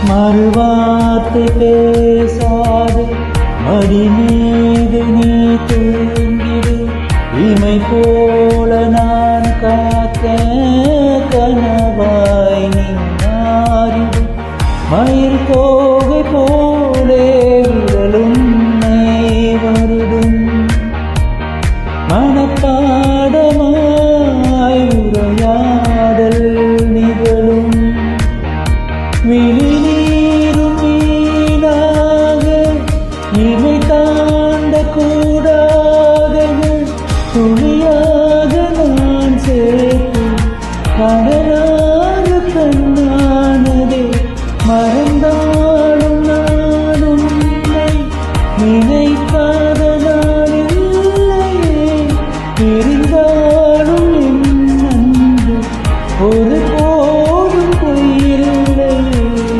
மறுவார்த்தை பேசாது மடி மீது நீ தூங்கிடு. இமை போல நான் காக்க கனவாய் நீ மாறிடு. மயில் தோகை போலே விரலும் வருடும். மனப்பாடமாய் உரையாடல் நிகழும். விழி நீரும் வீணாக இமை தாண்ட கூடாதகள் துளியாக நான் சேர்த்து கடலாக கண்ணானதே மறந்தா